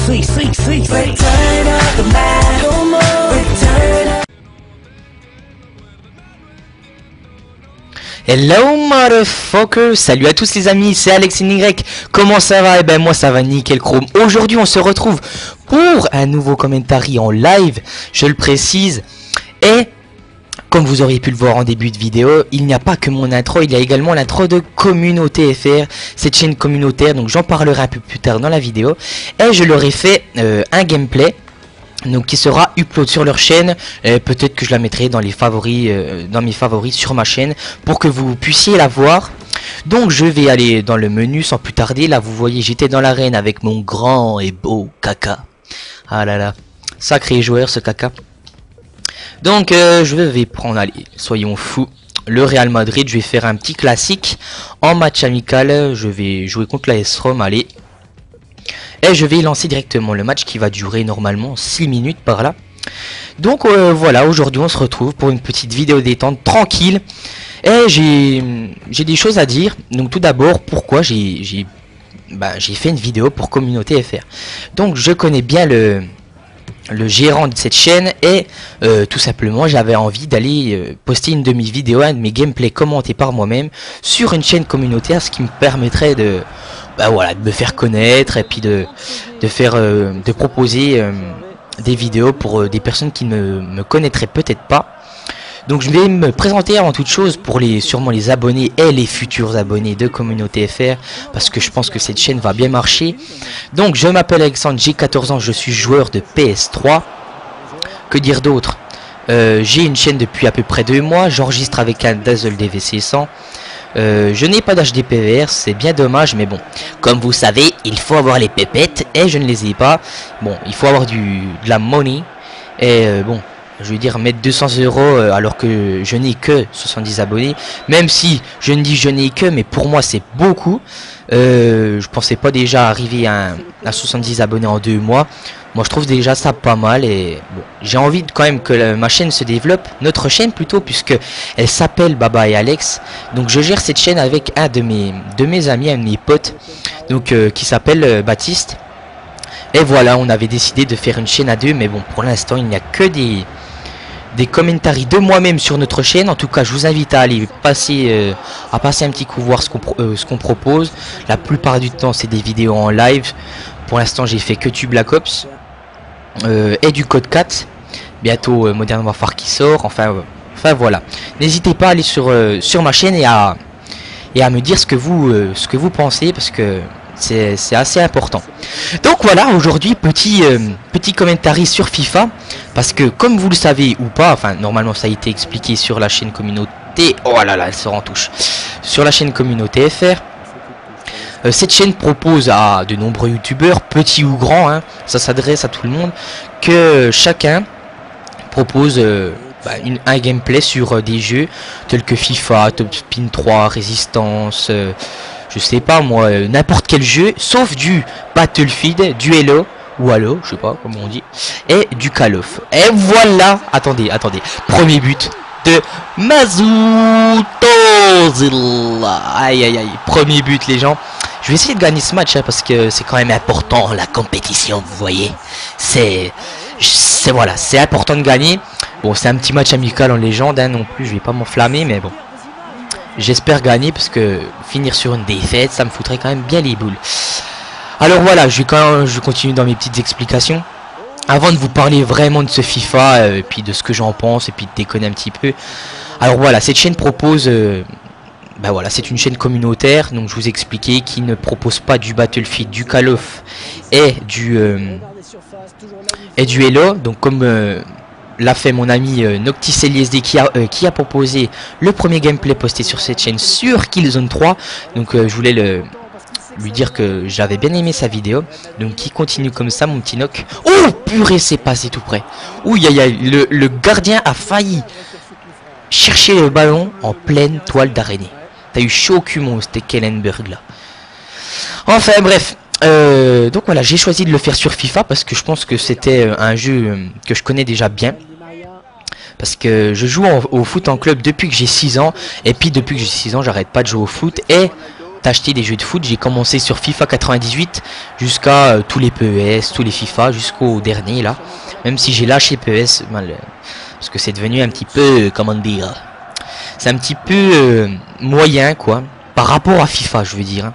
Return of the Mac. No more. Return of... Hello motherfucker, salut à tous les amis, c'est AlexNY, comment ça va? Eh ben moi ça va nickel chrome. Aujourd'hui on se retrouve pour un nouveau commentary en live, je le précise. Et comme vous auriez pu le voir en début de vidéo, il n'y a pas que mon intro, il y a également l'intro de Communauté FR, cette chaîne communautaire, donc j'en parlerai un peu plus tard dans la vidéo. Et je leur ai fait un gameplay, donc qui sera upload sur leur chaîne. Peut-être que je la mettrai dans les favoris, dans mes favoris sur ma chaîne, pour que vous puissiez la voir. Donc je vais aller dans le menu sans plus tarder. Là vous voyez, j'étais dans l'arène avec mon grand et beau Kaka. Ah là là, sacré joueur ce Kaka. Donc je vais prendre, allez, soyons fous, le Real Madrid. Je vais faire un petit classique en match amical. Je vais jouer contre la S-Rom, allez. Et je vais lancer directement le match qui va durer normalement 6 minutes par là. Donc voilà, aujourd'hui on se retrouve pour une petite vidéo détente tranquille. Et j'ai des choses à dire. Donc tout d'abord, pourquoi j'ai fait une vidéo pour Communauté FR. Donc je connais bien le gérant de cette chaîne. Et tout simplement j'avais envie d'aller poster une demi-vidéo, un de mes gameplays commentés par moi-même sur une chaîne communautaire. Ce qui me permettrait de... voilà, de me faire connaître et puis de proposer des vidéos pour des personnes qui ne me connaîtraient peut-être pas. Donc je vais me présenter avant toute chose pour sûrement les abonnés et les futurs abonnés de Communauté FR, parce que je pense que cette chaîne va bien marcher. Donc je m'appelle Alexandre, j'ai 14 ans, je suis joueur de PS3. Que dire d'autre? J'ai une chaîne depuis à peu près 2 mois, j'enregistre avec un Dazzle DVC100. Je n'ai pas d'HDPVR, c'est bien dommage, mais bon, comme vous savez, il faut avoir les pépettes et je ne les ai pas. Bon, il faut avoir de la money et bon, je veux dire mettre 200 € alors que je n'ai que 70 abonnés. Même si je ne dis je n'ai que, mais pour moi c'est beaucoup. Je pensais pas déjà arriver à 70 abonnés en 2 mois. Moi je trouve déjà ça pas mal et bon, j'ai envie quand même que ma chaîne se développe, notre chaîne plutôt, puisque elle s'appelle Baba et Alex. Donc je gère cette chaîne avec un de mes amis, un de mes potes, donc qui s'appelle Baptiste. Et voilà, on avait décidé de faire une chaîne à 2, mais bon, pour l'instant il n'y a que des commentaries de moi-même sur notre chaîne. En tout cas je vous invite à aller passer un petit coup voir ce qu'on propose. La plupart du temps c'est des vidéos en live. Pour l'instant j'ai fait que du Black Ops et du Code 4. Bientôt Modern Warfare qui sort. Enfin voilà, n'hésitez pas à aller sur ma chaîne et à me dire ce que vous pensez, parce que c'est assez important. Donc voilà, aujourd'hui petit commentary sur FIFA, parce que comme vous le savez ou pas, enfin normalement ça a été expliqué sur la chaîne communauté. Oh là là, elle se retouche sur la chaîne Communauté FR. Cette chaîne propose à de nombreux youtubeurs, petits ou grands, hein, ça s'adresse à tout le monde, que chacun propose un gameplay sur des jeux tels que FIFA, Top Spin 3, Résistance, je sais pas moi, n'importe quel jeu, sauf du Battlefield, du Halo, ou Halo, je sais pas comment on dit, et du Call of. Et voilà, attendez, premier but de Mesut Ozil. Aïe aïe aïe, premier but les gens. Je vais essayer de gagner ce match, hein, parce que c'est quand même important la compétition, vous voyez. Voilà, c'est important de gagner. Bon, c'est un petit match amical en légende, hein, non plus, je vais pas m'enflammer, mais bon. J'espère gagner, parce que finir sur une défaite, ça me foutrait quand même bien les boules. Alors voilà, je continue dans mes petites explications. Avant de vous parler vraiment de ce FIFA, et puis de ce que j'en pense, et puis de déconner un petit peu. Alors voilà, cette chaîne propose... voilà, c'est une chaîne communautaire, donc je vous expliquais, qui ne propose pas du Battlefield, du Call of et du Halo. Donc comme l'a fait mon ami NoctisLSD qui a proposé le premier gameplay posté sur cette chaîne sur Killzone 3. Donc je voulais lui dire que j'avais bien aimé sa vidéo. Donc qui continue comme ça, mon petit Noc. Oh purée, c'est passé tout près. Ouh le gardien a failli chercher le ballon en pleine toile d'araignée. T'as eu chaud au cul, mon c'était Kellenberg là. Enfin bref, donc voilà, j'ai choisi de le faire sur FIFA parce que je pense que c'était un jeu que je connais déjà bien. Parce que je joue au foot en club depuis que j'ai 6 ans. Et puis depuis que j'ai 6 ans, j'arrête pas de jouer au foot. Et d'acheter des jeux de foot. J'ai commencé sur FIFA 98 jusqu'à tous les PES, tous les FIFA, jusqu'au dernier là. Même si j'ai lâché PES, parce que c'est devenu un petit peu, comment dire, c'est un petit peu moyen quoi, par rapport à FIFA, je veux dire. Hein.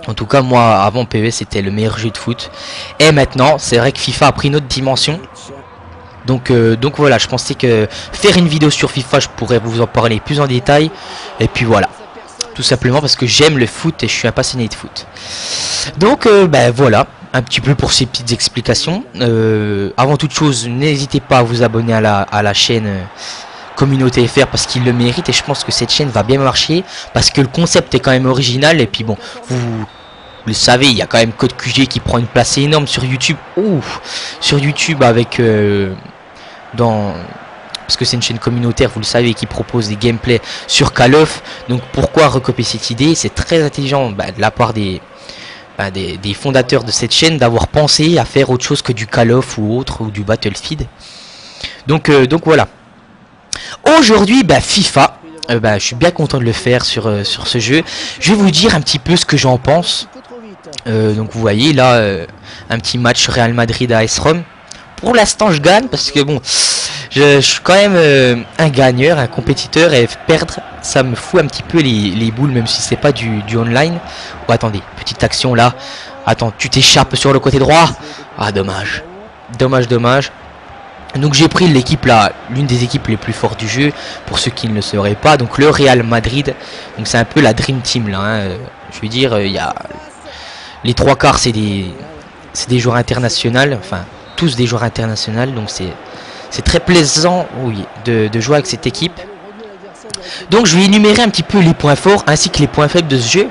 En tout cas, moi, avant PES, c'était le meilleur jeu de foot. Et maintenant, c'est vrai que FIFA a pris une autre dimension. Donc voilà, je pensais que faire une vidéo sur FIFA, je pourrais vous en parler plus en détail. Et puis voilà, tout simplement parce que j'aime le foot et je suis un passionné de foot. Donc ben voilà, un petit peu pour ces petites explications. Avant toute chose, n'hésitez pas à vous abonner à la chaîne Communauté FR parce qu'il le mérite. Et je pense que cette chaîne va bien marcher parce que le concept est quand même original. Et puis bon, vous le savez, il y a quand même Code QG qui prend une place énorme sur YouTube. Ouh, sur YouTube avec... parce que c'est une chaîne communautaire, vous le savez, qui propose des gameplays sur Call of. Donc pourquoi recopier cette idée? C'est très intelligent de la part des fondateurs de cette chaîne d'avoir pensé à faire autre chose que du Call of ou autre, ou du Battlefield. Donc voilà. Aujourd'hui, FIFA, je suis bien content de le faire sur ce jeu. Je vais vous dire un petit peu ce que j'en pense. Donc vous voyez là, un petit match Real Madrid à AS Rome. Pour l'instant je gagne parce que bon, je suis quand même un gagneur, un compétiteur, et perdre ça me fout un petit peu les boules, même si c'est pas du online. Oh attendez, petite action là. Attends, tu t'échappes sur le côté droit. Ah dommage. Dommage. Donc j'ai pris l'équipe là, l'une des équipes les plus fortes du jeu, pour ceux qui ne le sauraient pas, donc le Real Madrid. Donc c'est un peu la Dream Team là, hein. Je veux dire, il y a les trois quarts c'est des joueurs internationaux, enfin tous des joueurs internationaux, donc c'est très plaisant, oui, de jouer avec cette équipe. Donc je vais énumérer un petit peu les points forts ainsi que les points faibles de ce jeu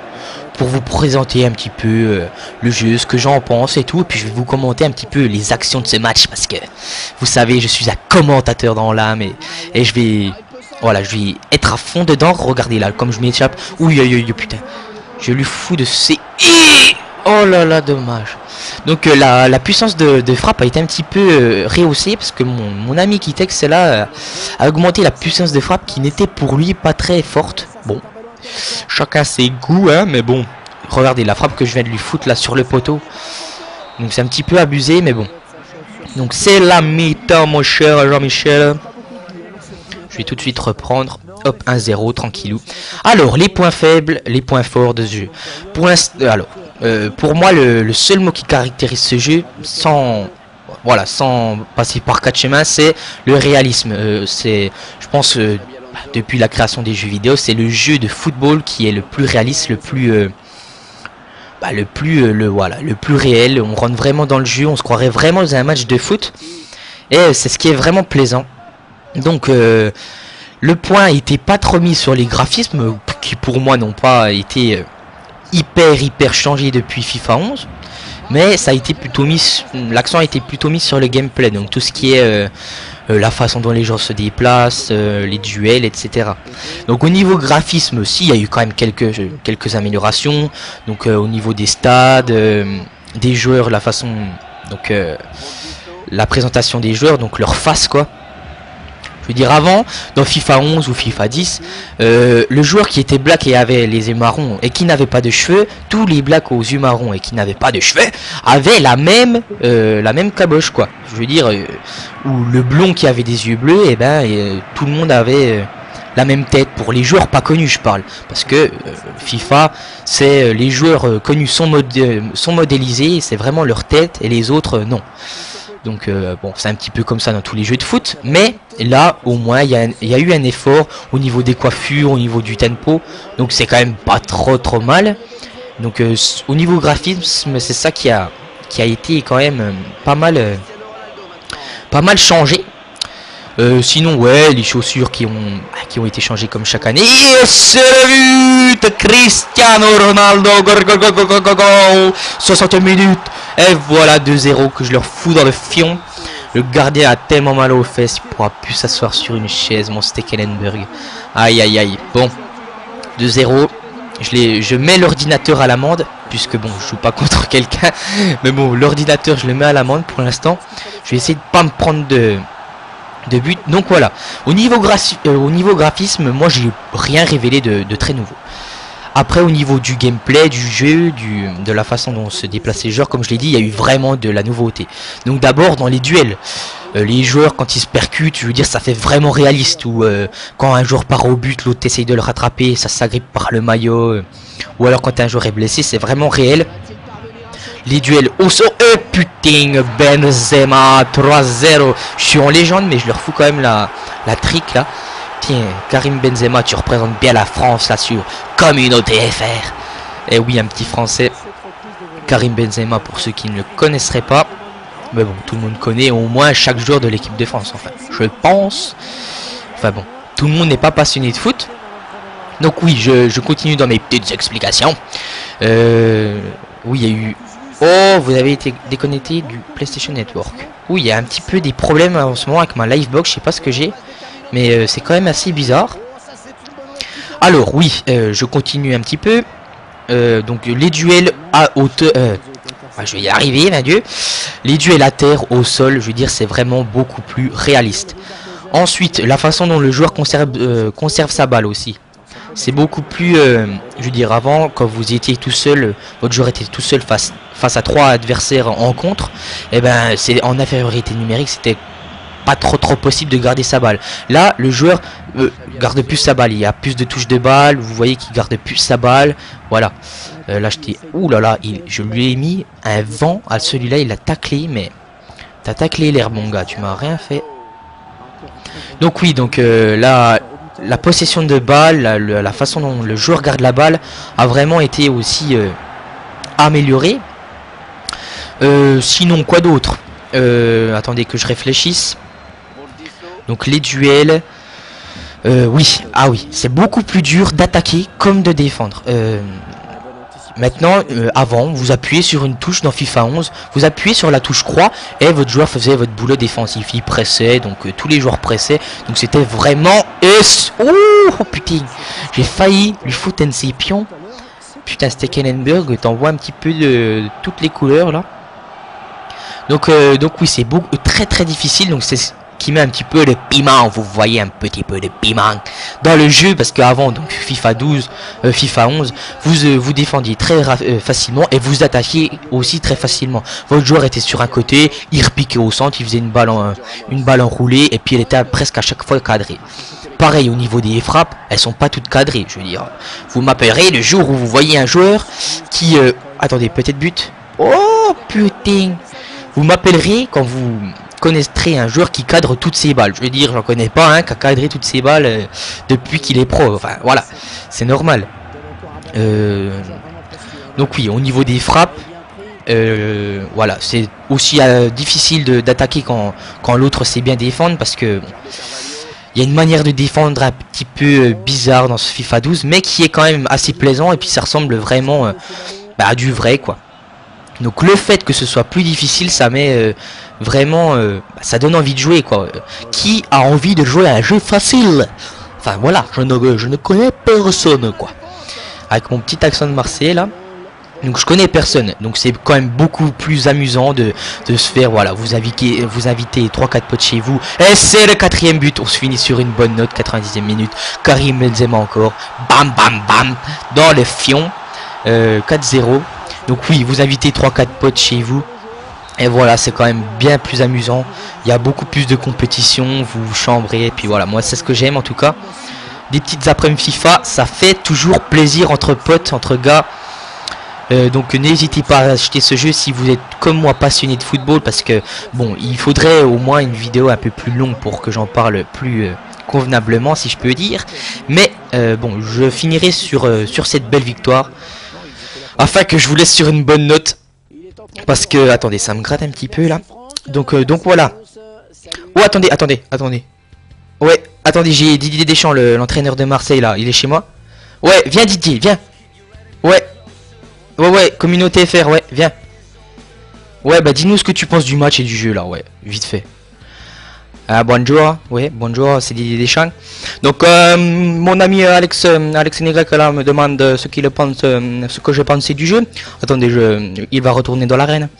pour vous présenter un petit peu le jeu, ce que j'en pense et tout, et puis je vais vous commenter un petit peu les actions de ce match parce que vous savez, je suis un commentateur dans l'âme et je vais être à fond dedans. Regardez là comme je m'échappe. Oui, putain, je lui fous de ces... Oh là là, dommage. Donc la puissance de frappe a été un petit peu rehaussée parce que mon ami Kitex là a augmenté la puissance de frappe qui n'était pour lui pas très forte. Bon, chacun ses goûts, hein, mais bon, regardez la frappe que je viens de lui foutre là sur le poteau. Donc c'est un petit peu abusé, mais bon. Donc c'est la mi-temps, mon cher Jean-Michel. Je vais tout de suite reprendre. Hop, 1-0, tranquillou. Alors, les points faibles, les points forts de ce jeu. Pour l'instant, alors, pour moi, le seul mot qui caractérise ce jeu, sans passer par quatre chemins, c'est le réalisme. Je pense, depuis la création des jeux vidéo, c'est le jeu de football qui est le plus réaliste, le plus réel. On rentre vraiment dans le jeu, on se croirait vraiment dans un match de foot. Et c'est ce qui est vraiment plaisant. Donc, le point n'était pas trop mis sur les graphismes, qui pour moi n'ont pas été hyper changé depuis FIFA 11, mais ça a été plutôt mis, l'accent a été plutôt mis sur le gameplay, donc tout ce qui est la façon dont les joueurs se déplacent, les duels, etc. Donc au niveau graphisme aussi, il y a eu quand même quelques améliorations, donc au niveau des stades, des joueurs, la façon, donc la présentation des joueurs, donc leur face quoi. Je veux dire, avant, dans FIFA 11 ou FIFA 10, le joueur qui était black et avait les yeux marrons et qui n'avait pas de cheveux, tous les blacks aux yeux marrons et qui n'avaient pas de cheveux avaient la même caboche quoi. Je veux dire, ou le blond qui avait des yeux bleus, et tout le monde avait la même tête. Pour les joueurs pas connus, je parle, parce que FIFA, c'est les joueurs connus sont modélisés, c'est vraiment leur tête et les autres non. Donc bon, c'est un petit peu comme ça dans tous les jeux de foot, mais là au moins il y a eu un effort au niveau des coiffures, au niveau du tempo, donc c'est quand même pas trop mal. Donc au niveau graphisme, c'est ça qui a été quand même pas mal changé. Sinon ouais, les chaussures qui ont été changées comme chaque année. Et c'est le but Cristiano Ronaldo, 60 minutes. Et voilà 2-0 que je leur fous dans le fion. Le gardien a tellement mal aux fesses, il pourra plus s'asseoir sur une chaise, mon Stekelenburg. Aïe. Bon, 2-0. Je mets l'ordinateur à l'amende, puisque bon, je joue pas contre quelqu'un. Mais bon, l'ordinateur, je le mets à l'amende pour l'instant. Je vais essayer de pas me prendre de but. Donc voilà. Au niveau graphisme, moi j'ai rien révélé de très nouveau. Après au niveau du gameplay, du jeu, de la façon dont se déplacent les joueurs, comme je l'ai dit, il y a eu vraiment de la nouveauté. Donc d'abord dans les duels, les joueurs quand ils se percutent, je veux dire ça fait vraiment réaliste. Ou quand un joueur part au but, l'autre essaye de le rattraper, ça s'agrippe par le maillot. Ou alors quand un joueur est blessé, c'est vraiment réel. Les duels au sol, putain, Benzema 3-0. Je suis en légende mais je leur fous quand même la trick là. Tiens, Karim Benzema, tu représentes bien la France là sur Communauté FR. Et oui, un petit français, Karim Benzema, pour ceux qui ne le connaisseraient pas. Mais bon, tout le monde connaît au moins chaque joueur de l'équipe de France, enfin, je pense. Enfin bon, tout le monde n'est pas passionné de foot. Donc oui, je continue dans mes petites explications. Oui, il y a eu... Oh, vous avez été déconnecté du PlayStation Network. Oui, il y a un petit peu des problèmes en ce moment avec ma Livebox, je sais pas ce que j'ai. Mais c'est quand même assez bizarre. Alors oui, je continue un petit peu. Donc les duels à hauteur... je vais y arriver, mon Dieu. Les duels à terre, au sol, je veux dire, c'est vraiment beaucoup plus réaliste. Ensuite, la façon dont le joueur conserve sa balle aussi. C'est beaucoup plus... je veux dire, avant, quand vous étiez tout seul, votre joueur était tout seul face à 3 adversaires en contre. Et ben, c'est en infériorité numérique, c'était pas trop possible de garder sa balle. Là, le joueur garde plus sa balle. Il y a plus de touches de balle. Vous voyez qu'il garde plus sa balle. Voilà. Là, ouh là là, je lui ai mis un vent à celui-là. Il a taclé, mais t'as taclé l'air, mon gars. Tu m'as rien fait. Donc oui, donc là, la possession de balle, la façon dont le joueur garde la balle a vraiment été aussi améliorée. Sinon, quoi d'autre? Attendez que je réfléchisse. Donc les duels, oui, ah oui, c'est beaucoup plus dur d'attaquer comme de défendre. Maintenant, avant, vous appuyez sur une touche dans FIFA 11, vous appuyez sur la touche croix et votre joueur faisait votre boulot défensif. Il pressait, donc tous les joueurs pressaient. Donc c'était vraiment... Oh putain, j'ai failli lui foutre un sépion. Putain, Stekelenburg t'envoie un petit peu de toutes les couleurs là. Donc oui, c'est très difficile. Donc c'est qui met un petit peu le piment, vous voyez un petit peu de piment dans le jeu, parce qu'avant, donc FIFA 11, vous défendiez très facilement et vous attaquiez aussi très facilement. Votre joueur était sur un côté, il repiquait au centre, il faisait une balle enroulée et puis elle était presque à chaque fois cadrée. Pareil au niveau des frappes, elles sont pas toutes cadrées, je veux dire. Vous m'appellerez le jour où vous voyez un joueur qui... attendez, peut-être but. Oh putain. Vous m'appellerez quand vous connaîtrez un joueur qui cadre toutes ses balles. Je veux dire, j'en connais pas un qui a cadré toutes ses balles depuis qu'il est pro. Enfin, voilà, c'est normal. Donc oui, au niveau des frappes, voilà, c'est aussi difficile d'attaquer quand l'autre sait bien défendre, parce que il y a une manière de défendre un petit peu bizarre dans ce FIFA 12, mais qui est quand même assez plaisant, et puis ça ressemble vraiment à du vrai, quoi. Donc le fait que ce soit plus difficile, ça met vraiment... ça donne envie de jouer, quoi. Qui a envie de jouer à un jeu facile? Enfin voilà, je ne connais personne, quoi. Avec mon petit accent de Marseille, là. Donc je connais personne. Donc c'est quand même beaucoup plus amusant de se faire, voilà, vous invitez 3-4 potes chez vous. Et c'est le 4e but. On se finit sur une bonne note, 90e minute. Karim Benzema encore. Bam, bam, bam. Dans le fion. 4-0. Donc oui, vous invitez 3-4 potes chez vous. Et voilà, c'est quand même bien plus amusant. Il y a beaucoup plus de compétition. Vous vous chambrez. Et puis voilà, moi c'est ce que j'aime en tout cas. Des petites après-midi FIFA, ça fait toujours plaisir entre potes, entre gars. Donc n'hésitez pas à acheter ce jeu si vous êtes comme moi passionné de football. Parce que bon, il faudrait au moins une vidéo un peu plus longue pour que j'en parle plus convenablement, si je peux dire. Mais bon, je finirai sur cette belle victoire, afin que je vous laisse sur une bonne note. Parce que, attendez, ça me gratte un petit peu là. Donc voilà. Oh, attendez. Ouais, attendez, j'ai Didier Deschamps, l'entraîneur de Marseille là, il est chez moi. Ouais, viens Didier, viens. Ouais, communauté FR, ouais, viens. Ouais, bah dis-nous ce que tu penses du match et du jeu là, ouais, vite fait. Bonjour, ouais, bonjour, c'est Didier Deschamps. Donc mon ami Alex Y là me demande ce que je pensais du jeu. Attendez, il va retourner dans l'arène.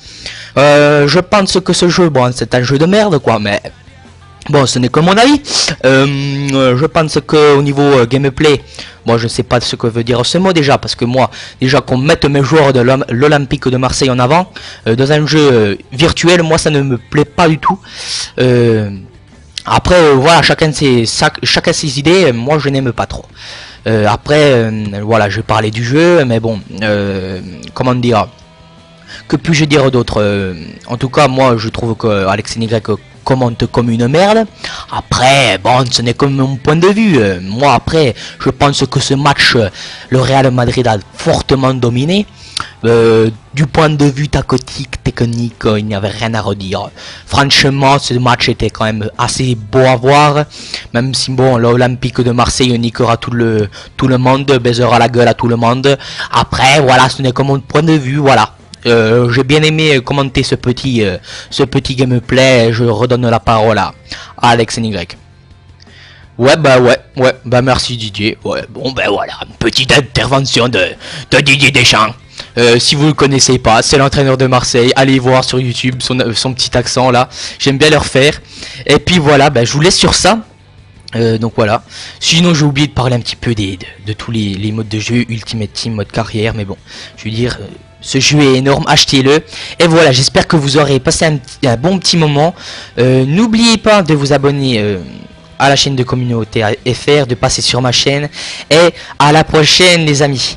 Je pense que ce jeu, bon, c'est un jeu de merde quoi, mais Bon, ce n'est que mon avis. Je pense que au niveau gameplay, moi je sais pas ce que veut dire ce mot déjà, parce que moi, déjà qu'on mette mes joueurs de l'Olympique de Marseille en avant, dans un jeu virtuel, moi ça ne me plaît pas du tout. Après, voilà, chacun ses idées, moi je n'aime pas trop. Après, voilà, je vais parler du jeu, mais bon, comment dire, que puis-je dire d'autre? En tout cas, moi je trouve que Alex NY commente comme une merde. Après, bon, ce n'est que mon point de vue. Moi, après, je pense que ce match, le Real Madrid a fortement dominé. Du point de vue tactique, technique, il n'y avait rien à redire. Franchement, ce match était quand même assez beau à voir. Même si, bon, l'Olympique de Marseille niquera tout le monde, baisera la gueule à tout le monde. Après, voilà, ce n'est que mon point de vue, voilà. J'ai bien aimé commenter ce petit gameplay. Je redonne la parole à Alex NY. Ouais, bah merci Didier. Ouais, bon, ben voilà, une petite intervention de Didier Deschamps. Si vous le connaissez pas, c'est l'entraîneur de Marseille. Allez voir sur YouTube son petit accent là. J'aime bien le refaire. Et puis voilà, bah, je vous laisse sur ça. Donc voilà. Sinon j'ai oublié de parler un petit peu de tous les modes de jeu, Ultimate Team, mode carrière, mais bon, je veux dire, ce jeu est énorme, achetez-le. Et voilà, j'espère que vous aurez passé un bon petit moment. N'oubliez pas de vous abonner à la chaîne de Communauté FR, de passer sur ma chaîne. Et à la prochaine les amis.